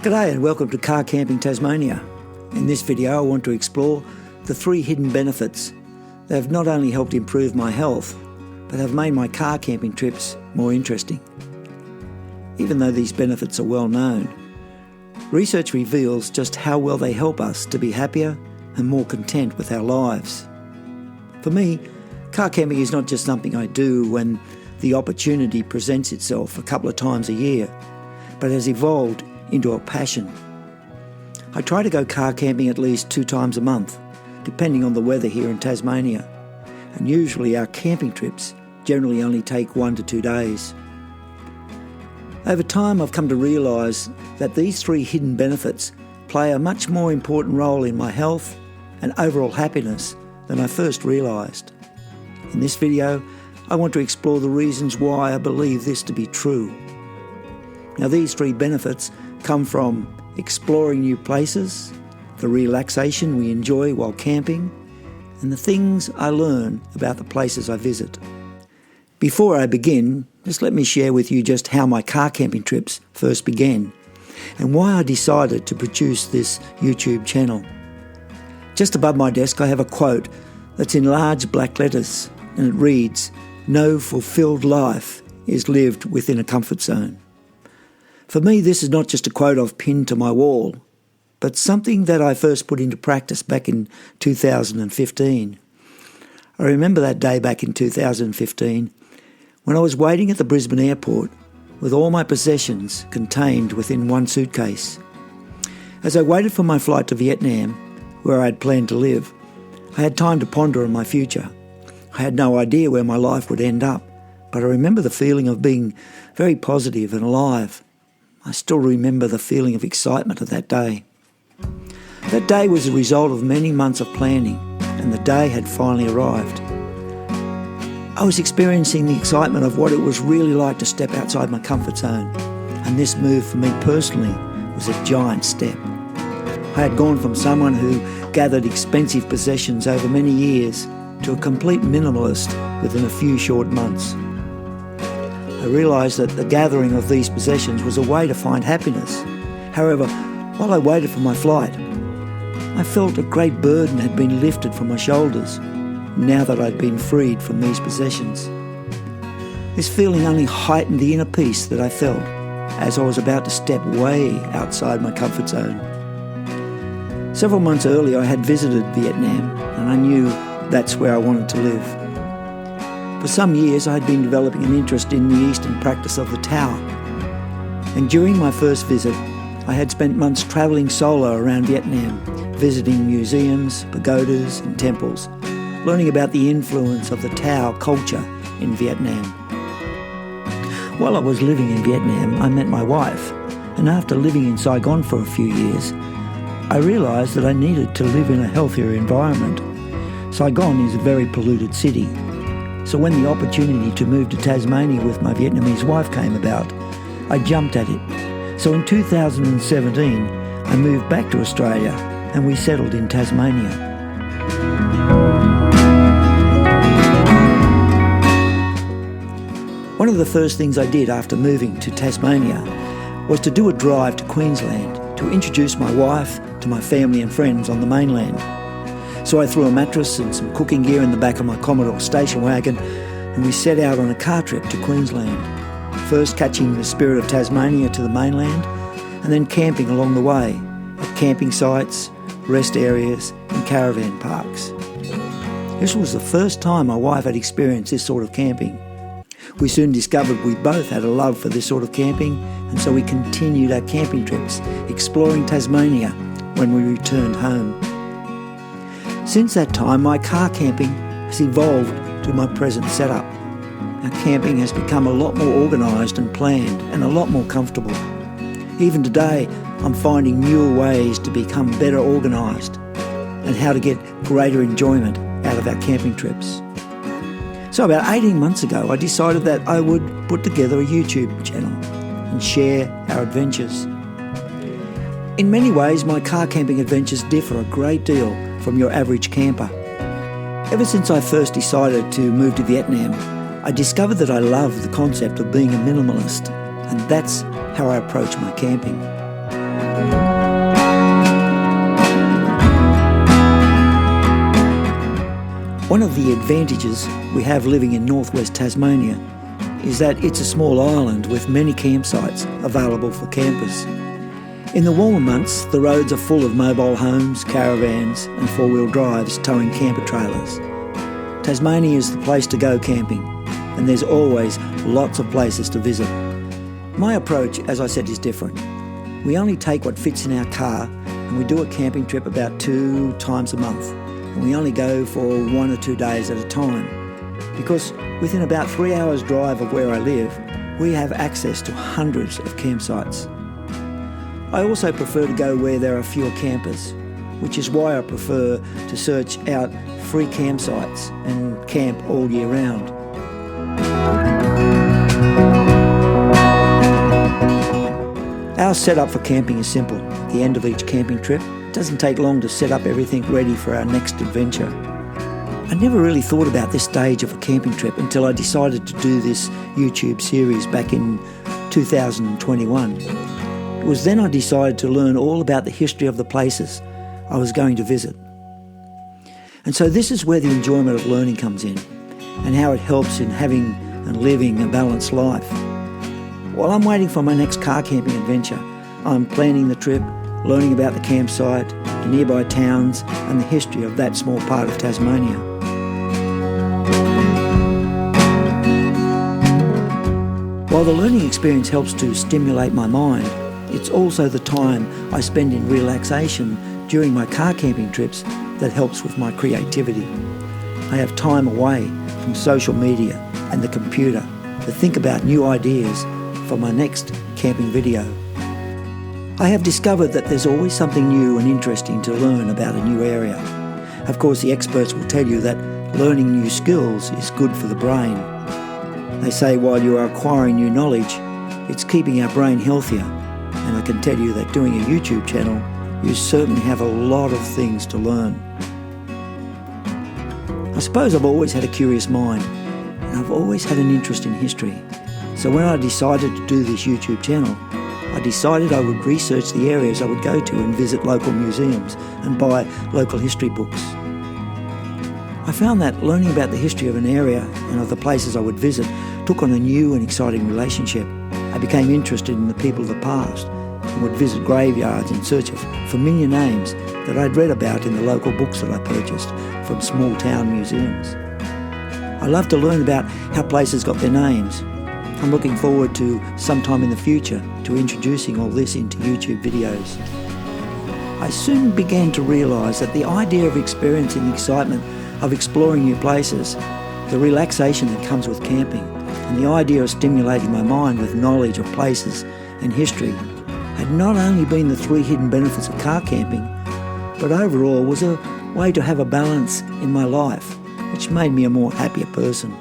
G'day and welcome to Car Camping Tasmania. In this video I want to explore the 3 hidden benefits that have not only helped improve my health, but have made my car camping trips more interesting. Even though these benefits are well known, research reveals just how well they help us to be happier and more content with our lives. For me, car camping is not just something I do when the opportunity presents itself a couple of times a year, but has evolved into a passion. I try to go car camping at least 2 times a month, depending on the weather here in Tasmania, and usually our camping trips generally only take 1 to 2 days. Over time I've come to realise that these 3 hidden benefits play a much more important role in my health and overall happiness than I first realised. In this video, I want to explore the reasons why I believe this to be true. Now, these 3 benefits come from exploring new places, the relaxation we enjoy while camping, and the things I learn about the places I visit. Before I begin, just let me share with you just how my car camping trips first began and why I decided to produce this YouTube channel. Just above my desk I have a quote that's in large black letters, and it reads, "No fulfilled life is lived within a comfort zone." For me, this is not just a quote I've pinned to my wall, but something that I first put into practice back in 2015. I remember that day back in 2015 when I was waiting at the Brisbane airport with all my possessions contained within one suitcase. As I waited for my flight to Vietnam, where I had planned to live, I had time to ponder on my future. I had no idea where my life would end up, but I remember the feeling of being very positive and alive. I still remember the feeling of excitement of that day. That day was the result of many months of planning, and the day had finally arrived. I was experiencing the excitement of what it was really like to step outside my comfort zone, and this move for me personally was a giant step. I had gone from someone who gathered expensive possessions over many years to a complete minimalist within a few short months. I realised that the gathering of these possessions was a way to find happiness. However, while I waited for my flight, I felt a great burden had been lifted from my shoulders now that I'd been freed from these possessions. This feeling only heightened the inner peace that I felt as I was about to step way outside my comfort zone. Several months earlier I had visited Vietnam, and I knew that's where I wanted to live. For some years I had been developing an interest in the Eastern practice of the Tao, and during my first visit I had spent months travelling solo around Vietnam, visiting museums, pagodas and temples, learning about the influence of the Tao culture in Vietnam. While I was living in Vietnam, I met my wife, and after living in Saigon for a few years, I realised that I needed to live in a healthier environment. Saigon is a very polluted city, so when the opportunity to move to Tasmania with my Vietnamese wife came about, I jumped at it. So in 2017, I moved back to Australia and we settled in Tasmania. One of the first things I did after moving to Tasmania was to do a drive to Queensland to introduce my wife to my family and friends on the mainland. So I threw a mattress and some cooking gear in the back of my Commodore station wagon and we set out on a car trip to Queensland, first catching the Spirit of Tasmania to the mainland and then camping along the way at camping sites, rest areas and caravan parks. This was the first time my wife had experienced this sort of camping. We soon discovered we both had a love for this sort of camping, and so we continued our camping trips, exploring Tasmania when we returned home. Since that time, my car camping has evolved to my present setup. Our camping has become a lot more organised and planned and a lot more comfortable. Even today, I'm finding newer ways to become better organised and how to get greater enjoyment out of our camping trips. So about 18 months ago, I decided that I would put together a YouTube channel and share our adventures. In many ways, my car camping adventures differ a great deal from your average camper. Ever since I first decided to move to Vietnam, I discovered that I love the concept of being a minimalist, and that's how I approach my camping. One of the advantages we have living in northwest Tasmania is that it's a small island with many campsites available for campers. In the warmer months, the roads are full of mobile homes, caravans and four-wheel drives towing camper trailers. Tasmania is the place to go camping, and there's always lots of places to visit. My approach, as I said, is different. We only take what fits in our car, and we do a camping trip about 2 times a month. And we only go for 1 or 2 days at a time, because within about 3 hours drive of where I live, we have access to hundreds of campsites. I also prefer to go where there are fewer campers, which is why I prefer to search out free campsites and camp all year round. Our setup for camping is simple. At the end of each camping trip, it doesn't take long to set up everything ready for our next adventure. I never really thought about this stage of a camping trip until I decided to do this YouTube series back in 2021. It was then I decided to learn all about the history of the places I was going to visit. And so this is where the enjoyment of learning comes in, and how it helps in having and living a balanced life. While I'm waiting for my next car camping adventure, I'm planning the trip, learning about the campsite, the nearby towns and the history of that small part of Tasmania. While the learning experience helps to stimulate my mind, it's also the time I spend in relaxation during my car camping trips that helps with my creativity. I have time away from social media and the computer to think about new ideas for my next camping video. I have discovered that there's always something new and interesting to learn about a new area. Of course, the experts will tell you that learning new skills is good for the brain. They say while you are acquiring new knowledge, it's keeping our brain healthier. And I can tell you that doing a YouTube channel, you certainly have a lot of things to learn. I suppose I've always had a curious mind, and I've always had an interest in history. So when I decided to do this YouTube channel, I decided I would research the areas I would go to and visit local museums and buy local history books. I found that learning about the history of an area and of the places I would visit took on a new and exciting relationship. I became interested in the people of the past and would visit graveyards in search of familiar names that I'd read about in the local books that I purchased from small town museums. I love to learn about how places got their names. I'm looking forward to sometime in the future to introducing all this into YouTube videos. I soon began to realise that the idea of experiencing the excitement of exploring new places, the relaxation that comes with camping, and the idea of stimulating my mind with knowledge of places and history had not only been the 3 hidden benefits of car camping, but overall was a way to have a balance in my life, which made me a more happier person.